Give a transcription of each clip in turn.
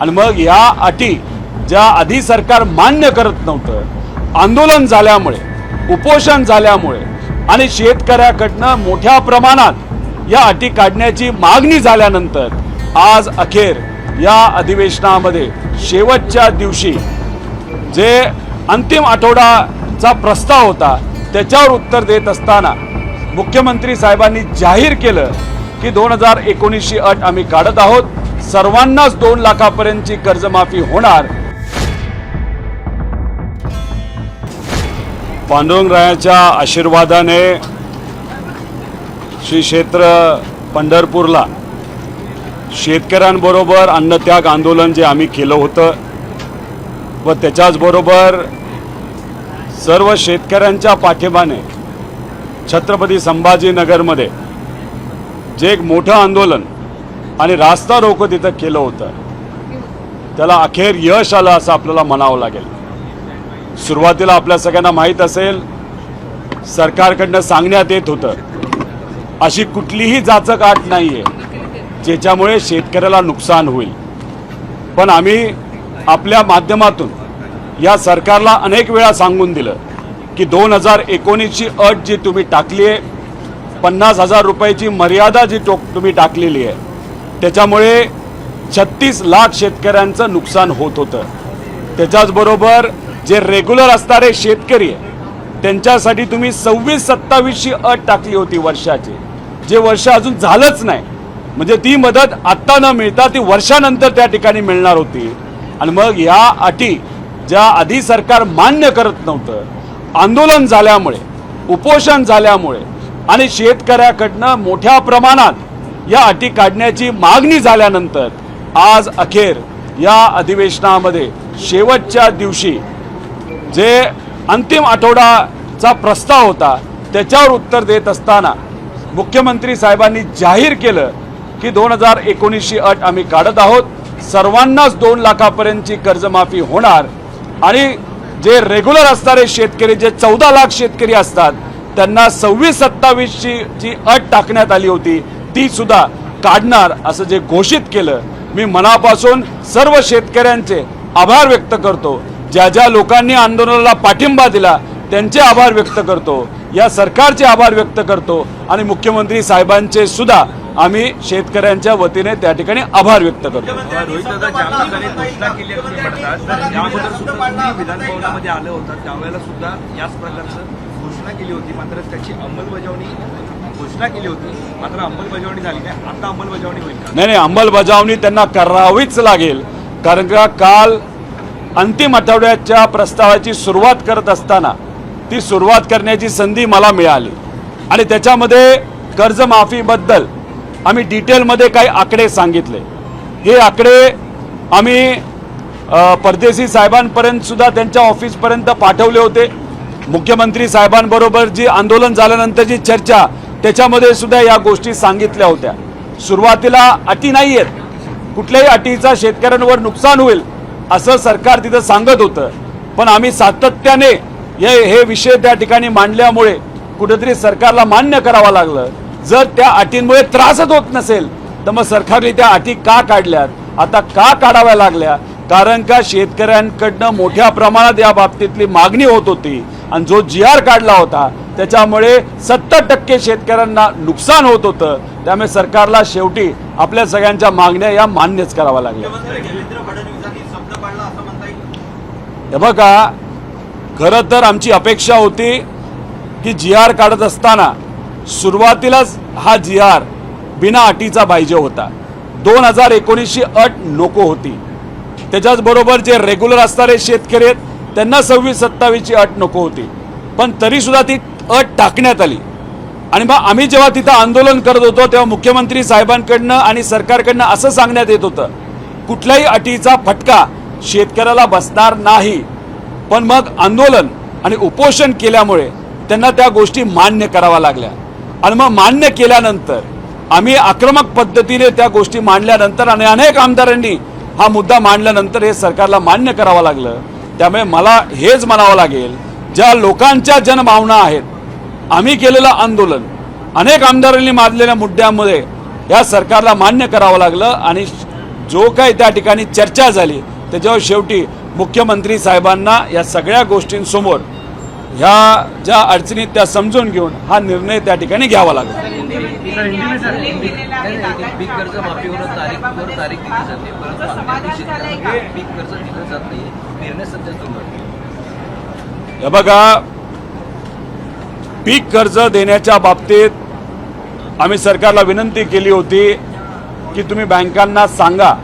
आणि मग या अटी ज्या आधी सरकार मान्य करत नव्हतं, आंदोलन झाल्यामुळे, उपोषण झाल्यामुळे आणि शेतकऱ्याकडनं मोठ्या प्रमाणात या अटी काढण्याची मागणी झाल्यानंतर आज अखेर या अधिवेशनामध्ये शेवटच्या दिवशी जे अंतिम आठवडाचा प्रस्ताव होता त्याच्यावर उत्तर देत असताना मुख्यमंत्री साहेबांनी जाहीर केलं की 2019 ची अट आम्ही काढत आहोत, सर्वांनाच 2 लाखापर्यंतची कर्जमाफी होणार। पांडुरंगरायाच्या आशीर्वादाने श्री क्षेत्र पंढरपूरला शेतकऱ्यांबरोबर अन्नत्याग आंदोलन जे आम्ही केलं होतं व त्याच्याचबरोबर सर्व शेतकऱ्यांच्या पाठिंब्याने छत्रपती संभाजीनगरमध्ये जे एक मोठं आंदोलन आणि रास्ता रोको तिथं केलं होतं त्याला अखेर यश आलं असं आपल्याला म्हणावं लागेल। सुरुवातीला आपल्या सगळ्यांना माहीत असेल, सरकारकडनं सांगण्यात येत होतं अशी कुठलीही जाचक अट नाहीये ज्याच्यामुळे शेतकऱ्याला नुकसान होईल, पण आम्ही आपल्या माध्यमातून या सरकारला अनेक वेळा सांगून दिलं की 2019 ची अट जी तुम्ही टाकली आहे, 50,000 रुपयाची मर्यादा जी तुम्ही टाकलेली आहे, त्याच्यामुळे 36 लाख शेतकऱ्यांचं नुकसान होत होतं। त्याच्याचबरोबर जे रेग्युलर असणारे शेतकरी आहे त्यांच्यासाठी तुम्ही 26-27 ची अट टाकली होती वर्षाची, जे वर्ष अजून झालंच नाही, म्हणजे ती मदत आत्ता न मिळता ती वर्षानंतर त्या ठिकाणी मिळणार होती। आणि मग या अटी ज्या आधी सरकार मान्य करत नव्हतं, आंदोलन झाल्यामुळे, उपोषण झाल्यामुळे आणि शेतकऱ्याकडनं मोठ्या प्रमाणात या अटी काढण्याची मागणी झाल्यानंतर आज अखेर या अधिवेशनामध्ये शेवटच्या दिवशी जे अंतिम आठवडाचा प्रस्ताव होता त्याच्यावर उत्तर देत असताना मुख्यमंत्री साहेबांनी जाहीर केलं की 2019 ची अट आम्ही काढत आहोत, सर्वांनाच 2 लाखापर्यंतची कर्जमाफी होणार आणि जे रेग्युलर असणारे शेतकरी जे 14 लाख शेतकरी असतात त्यांना 26-27 ची अट टाकण्यात आली होती ती सुद्धा काढणार असं जे घोषित केलं। मी मनापासून सर्व शेतकऱ्यांचे आभार व्यक्त करतो, ज्या ज्या लोकांनी आंदोलनाला पाठिंबा दिला त्यांचे आभार व्यक्त करतो, या सरकारचे आभार व्यक्त करतो आणि मुख्यमंत्री साहेबांचे सुद्धा आम्ही शेतकऱ्यांच्या वतीने त्या ठिकाणी आभार व्यक्त करतो। विधानभवनामध्ये आलं होतं त्यावेळेला सुद्धा याच प्रकारचं घोषणा केली होती, मात्र त्याची अंमलबजावणी घोषणा केली होती, मात्र अंमलबजावणी झाली नाही। आता अंमलबजावणी होईल का? नाही, अंमलबजावणी त्यांना करावीच लागेल, कारण का काल अंतिम आठवड्याच्या प्रस्तावाची सुरुवात करत असताना ती सुरुवात करण्याची संधी मला मिळाली आणि त्याच्यामध्ये कर्जमाफीबद्दल आम्ही डिटेलमध्ये काही आकडे सांगितले। हे आकडे आम्ही परदेशी साहेबांपर्यंत सुद्धा त्यांच्या ऑफिसपर्यंत पाठवले होते। मुख्यमंत्री साहेबांबरोबर जी आंदोलन झाल्यानंतरची चर्चा त्याच्यामध्ये सुद्धा या गोष्टी सांगितल्या होत्या। सुरुवातीला अटी नाही आहेत, कुठल्याही अटीचा शेतकऱ्यांवर नुकसान होईल असं सरकार तिथं सांगत होतं, पण आम्ही सातत्याने हे विषय त्या ठिकाणी मांडल्यामुळे कुठेतरी सरकारला मान्य करावं लागलं। जर त्या अटींमुळे त्रासच होत नसेल तर मग सरकारने त्या अटी का काढल्यात, आता का काढाव्या लागल्या? कारण का शेतकऱ्यांकडनं मोठ्या प्रमाणात या बाबतीतली मागणी होत होती आणि जो GR काढला होता त्याच्यामुळे 70% शेतकऱ्यांना नुकसान होत होतं, त्यामुळे सरकारला शेवटी आपल्या सगळ्यांच्या मागण्या या मान्यच कराव्या लागल्या। हे बघा, खरं तर आमची अपेक्षा होती की GR काढत असताना सुरुवातीलाच हा GR बिना अटीचा पाहिजे होता, 2019 ची अट नको होती। त्याच्याचबरोबर जे रेग्युलर असणारे शेतकरी आहेत त्यांना 26-27 ची अट नको होती, पण तरी सुद्धा ती अट टाकण्यात आली। आणि मग आम्ही जेव्हा तिथं आंदोलन करत होतो तेव्हा मुख्यमंत्री साहेबांकडनं आणि सरकारकडनं असं सांगण्यात येत होतं कुठल्याही अटीचा फटका शेतकऱ्याला बसणार नाही, पण मग आंदोलन आणि उपोषण केल्यामुळे त्यांना त्या गोष्टी मान्य कराव्या लागल्या आणि मग मान्य केल्यानंतर आम्ही आक्रमक पद्धतीने त्या गोष्टी मांडल्यानंतर आणि अनेक आमदारांनी हा मुद्दा मांडल्यानंतर हे सरकारला मान्य करावं लागलं। त्यामुळे मला हेच म्हणावं लागेल, ज्या लोकांच्या जनभावना आहेत, आम्ही केलेलं आंदोलन, अनेक आमदारांनी मांडलेल्या मुद्द्यामध्ये या सरकारला मान्य करावं लागलं आणि जो काही त्या ठिकाणी चर्चा झाली त्याच्यावर शेवटी मुख्यमंत्री साहेबांना या सगळ्या गोष्टींसमोर ह्या ज्या अडचणी त्या समजून घेऊन हा निर्णय त्या ठिकाणी घ्यावा लागला. पीक कर्ज माफीवर तारीख दिली जाते, परंतु शेतकऱ्यांना पीक कर्ज दिलं जात नाही, निर्णय सध्या सुरू आहे. हे बघा, पीक कर्ज देण्याच्या बाबतीत आम्ही सरकारला विनंती केली होती की तुम्ही बँकांना सांगा.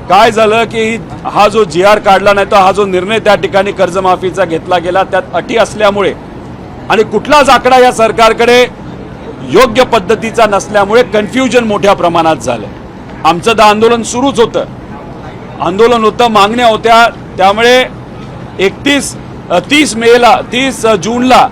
काय झालं की हा जो GR काढला नाही तर हा जो निर्णय त्या ठिकाणी कर्जमाफीचा घेतला गेला त्यात अटी असल्यामुळे आणि कुठलाच आकडा या सरकारकडे योग्य पद्धतीचा नसल्यामुळे कन्फ्युजन मोठ्या प्रमाणात झालं. आमचं तर आंदोलन सुरूच होतं, आंदोलन होतं, मागण्या होत्या. त्यामुळे 30 जूनला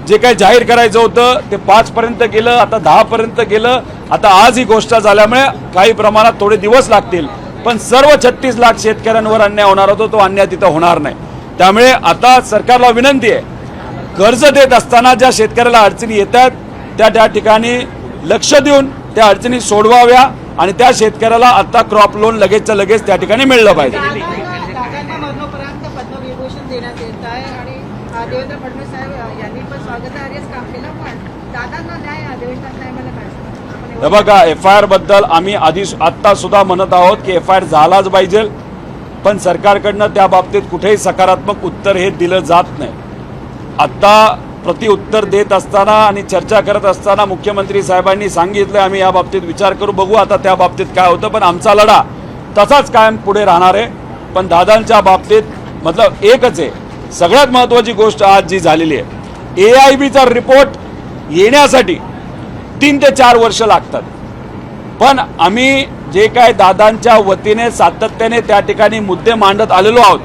जे काही जाहीर करायचं होतं ते 5 पर्यंत गेलं, आता 10 पर्यंत गेलं. आता आज ही गोष्ट झाल्यामुळे काही प्रमाणात थोडे दिवस लागतील, पण सर्व 36 लाख शेतकऱ्यांवर अन्याय होणार होता तो अन्याय तिथं होणार नाही. त्यामुळे आता सरकारला विनंती आहे, कर्ज देत असताना ज्या शेतकऱ्याला अडचणी येतात त्या ठिकाणी लक्ष देऊन त्या अडचणी सोडवाव्या आणि त्या शेतकऱ्याला आता क्रॉप लोन लगेचच्या लगेच त्या ठिकाणी मिळलं पाहिजे. दादांना मरणोपरांत पद्मविभूषण देण्यात येत आहे आणि देवेंद्र फडणवीस साहेब यांनी पण स्वागतार्हच काम केलं, पण दादांना न्याय अधिवेशनात नाही मला काय हे बघा, FIR बद्दल आम्ही आत्ता सुद्धा म्हणत आहोत की FIR झालाच पाहिजे, पण सरकारकडनं त्या बाबतीत कुठेही सकारात्मक उत्तर हे दिलं जात नाही. आत्ता प्रतिउत्तर देत असताना आणि चर्चा करत असताना मुख्यमंत्री साहेबांनी सांगितलं आम्ही या बाबतीत विचार करू, बघू आता त्या बाबतीत काय होतं, पण आमचा लढा तसाच कायम पुढे राहणार आहे. पण दादांच्या बाबतीत मतलब एकच आहे, सगळ्यात महत्त्वाची गोष्ट आज जी झालेली आहे, AIBचा रिपोर्ट येण्यासाठी 3 ते 4 वर्ष लागतात. पण आम्ही जे काय दादांच्या वतीने सातत्याने त्या ठिकाणी मुद्दे मांडत आलेलो आहोत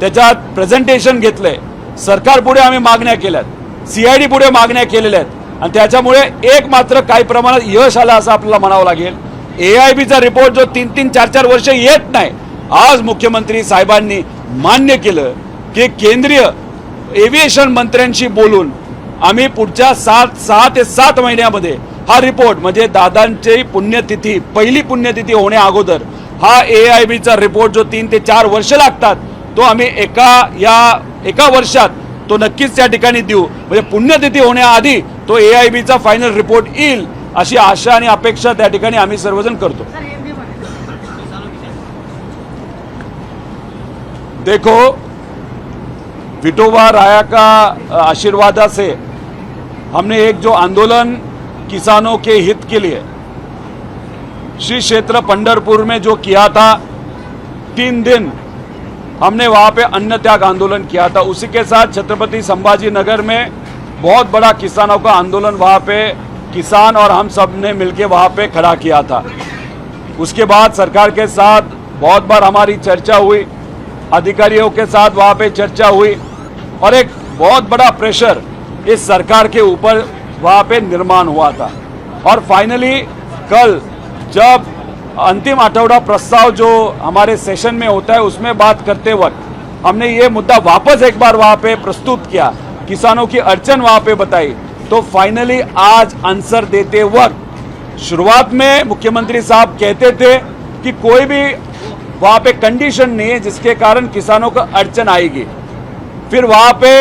त्याच्यात प्रेझेंटेशन घेतलंय, सरकार पुढे आम्ही मागण्या केल्यात, CID पुढे मागण्या केलेल्या आहेत आणि त्याच्यामुळे एक मात्र काही प्रमाणात यश आलं असं आपल्याला म्हणावं लागेल. AIBचा रिपोर्ट जो 3-3, 4-4 वर्ष येत नाही, आज मुख्यमंत्री साहेबांनी मान्य केलं की केंद्रीय एव्हिएशन मंत्र्यांशी बोलून आम्ही पुढच्या 6 ते 7 महिन्यामध्ये हा रिपोर्ट म्हणजे दादांची पुण्यतिथी पहिली पुण्यतिथी होण्या अगोदर हा AIBचा रिपोर्ट जो 3 ते 4 वर्ष लागतात तो आम्ही एका वर्षात तो नक्कीच त्या ठिकाणी देऊ. म्हणजे पुण्यतिथी होण्याआधी तो AIBचा फायनल रिपोर्ट येईल अशी आशा आणि अपेक्षा त्या ठिकाणी आम्ही सर्वजण करतो. देखो, विठोबा राया का आशीर्वाद से हमने एक जो आंदोलन किसानों के हित के लिए श्री क्षेत्र पंढरपुर में जो किया था, 3 दिन हमने वहाँ पे अन्न त्याग आंदोलन किया था. उसी के साथ छत्रपति संभाजी नगर में बहुत बड़ा किसानों का आंदोलन वहाँ पे किसान और हम सब ने मिलके वहाँ पे खड़ा किया था. उसके बाद सरकार के साथ बहुत बार हमारी चर्चा हुई, अधिकारियों के साथ वहाँ पे चर्चा हुई और एक बहुत बड़ा प्रेशर इस सरकार के ऊपर वहाँ पे निर्माण हुआ था. और फाइनली कल जब अंतिम आठवड़ा प्रस्ताव जो हमारे सेशन में होता है उसमें बात करते वक्त हमने ये मुद्दा वापस एक बार वहाँ पे प्रस्तुत किया, किसानों की अड़चन वहाँ पे बताई. तो फाइनली आज आंसर देते वक्त शुरुआत में मुख्यमंत्री साहब कहते थे कि कोई भी वहाँ पे कंडीशन नहीं है जिसके कारण किसानों को अड़चन आएगी. फिर वहाँ पे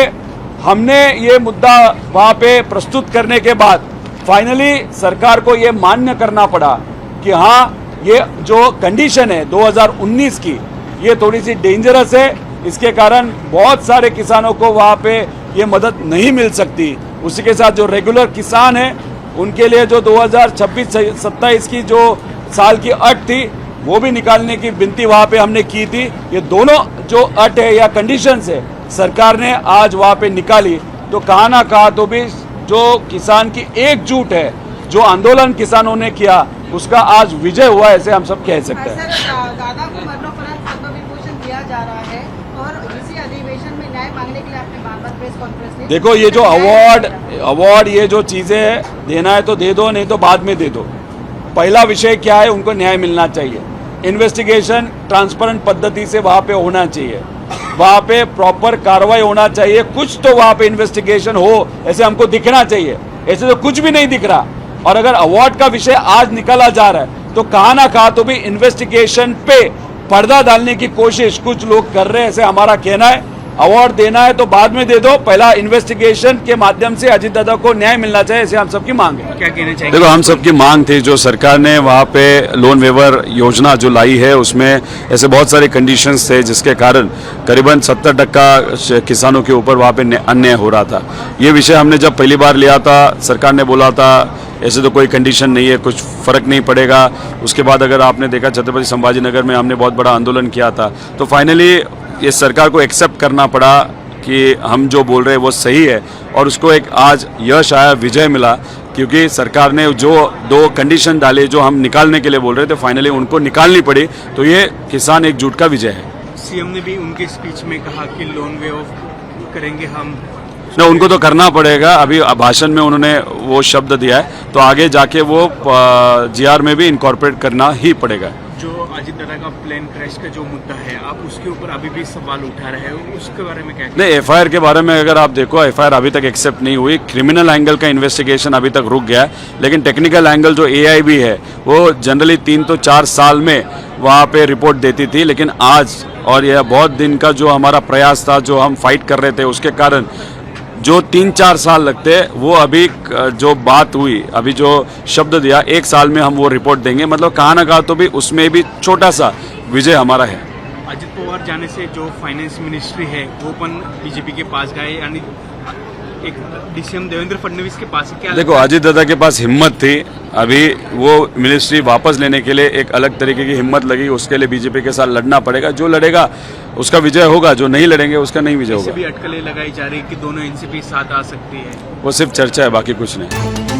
हमने ये मुद्दा वहाँ पे प्रस्तुत करने के बाद फाइनली सरकार को ये मान्य करना पड़ा कि हाँ, ये जो कंडीशन है 2019 की ये थोड़ी सी डेंजरस है, इसके कारण बहुत सारे किसानों को वहाँ पे ये मदद नहीं मिल सकती. उसी के साथ जो रेगुलर किसान है उनके लिए जो 2026-27 की जो साल की अट थी वो भी निकालने की विनती वहाँ पे हमने की थी. ये दोनों जो अट है या कंडीशंस है सरकार ने आज वहाँ पे निकाली. तो कहाँ ना कहाँ तो भी जो किसान की एकजुट है, जो आंदोलन किसानों ने किया उसका आज विजय हुआ, ऐसे हम सब कह सकते हैं. दादा को मरणोपरांत पद्मविभूषण दिया जा रहा है और इसी अधिवेशन में न्याय मांगने के लिए आपने बार-बार प्रेस कॉन्फ्रेंस ली. देखो, ये जो अवार्ड ये जो चीज़ें देना है तो दे दो, नहीं तो बाद में दे दो. पहला विषय क्या है, उनको न्याय मिलना चाहिए. इन्वेस्टिगेशन ट्रांसपेरेंट पद्धति से वहाँ पे होना चाहिए, वहाँ पे प्रॉपर कार्रवाई होना चाहिए. कुछ तो वहाँ पे इन्वेस्टिगेशन हो ऐसे हमको दिखना चाहिए, ऐसे तो कुछ भी नहीं दिख रहा. और अगर अवार्ड का विषय आज निकाला जा रहा है तो कहाँ ना कहाँ तो भी इन्वेस्टिगेशन पे पर्दा डालने की कोशिश कुछ लोग कर रहे हैं, ऐसे हमारा कहना है। अवार्ड देना है तो बाद में दे दो, पहला इन्वेस्टिगेशन के माध्यम से अजीत दादा को न्याय मिलना चाहिए, ऐसे हम सबकी मांग है। क्या कहना चाहिए? देखो, हम सबकी मांग थी, जो सरकार ने वहाँ पे लोन वेवर योजना जो लाई है उसमें ऐसे बहुत सारे कंडीशंस थे जिसके कारण करीबन 70% किसानों के ऊपर वहाँ पे अन्याय हो रहा था। ये विषय हमने जब पहली बार लिया था, सरकार ने बोला था ऐसे तो कोई कंडीशन नहीं है, कुछ फर्क नहीं पड़ेगा। उसके बाद अगर आपने देखा छत्रपति संभाजी नगर में हमने बहुत बड़ा आंदोलन किया था, तो फाइनली ये सरकार को एक्सेप्ट करना पड़ा कि हम जो बोल रहे हैं वो सही है, और उसको एक आज यश आया, विजय मिला, क्योंकि सरकार ने जो 2 कंडीशन डाले जो हम निकालने के लिए बोल रहे थे, फाइनली उनको निकालनी पड़ी। तो ये किसान एकजुट का विजय है। सीएम ने भी उनके स्पीच में कहा कि लोन वे ऑफ करेंगे हम। ना, उनको तो करना पड़ेगा, अभी भाषण में उन्होंने वो शब्द दिया है, तो आगे जाके वो जीआर में भी इनकॉर्पोरेट करना ही पड़ेगा। जो अजीत दादा का प्लेन क्रैश का जो मुद्दा है, आप उसके ऊपर अभी भी सवाल उठा रहे हो, उसके बारे में क्या? नहीं, एफआईआर के बारे में अगर आप देखो, एफआईआर अभी तक एक्सेप्ट नहीं हुई। क्रिमिनल एंगल का इन्वेस्टिगेशन अभी तक रुक गया है, लेकिन टेक्निकल एंगल जो एआईबी है वो जनरली 3 तो 4 साल में वहाँ पे रिपोर्ट देती थी, लेकिन आज और यह बहुत दिन का जो हमारा प्रयास था, जो हम फाइट कर रहे थे, उसके कारण जो 3-4 साल लगते, वो अभी जो बात हुई, अभी जो शब्द दिया, 1 साल में हम वो रिपोर्ट देंगे। मतलब कहाँ ना कहाँ तो भी उसमें भी छोटा सा विजय हमारा है। अजित पवार जाने से जो फाइनेंस मिनिस्ट्री है वो पण बीजेपी के पास गए, आणि एक डीसीएम देवेंद्र फडणवीस के पास है। क्या देखो, अजीत दादा के पास हिम्मत थी, अभी वो मिनिस्ट्री वापस लेने के लिए एक अलग तरीके की हिम्मत लगी, उसके लिए बीजेपी के साथ लड़ना पड़ेगा। जो लड़ेगा उसका विजय होगा, जो नहीं लड़ेंगे उसका नहीं विजय इससे होगा। भी अटकलें लगाई जा रही कि दोनों एनसीपी साथ आ सकती है। वो सिर्फ चर्चा है, बाकी कुछ नहीं।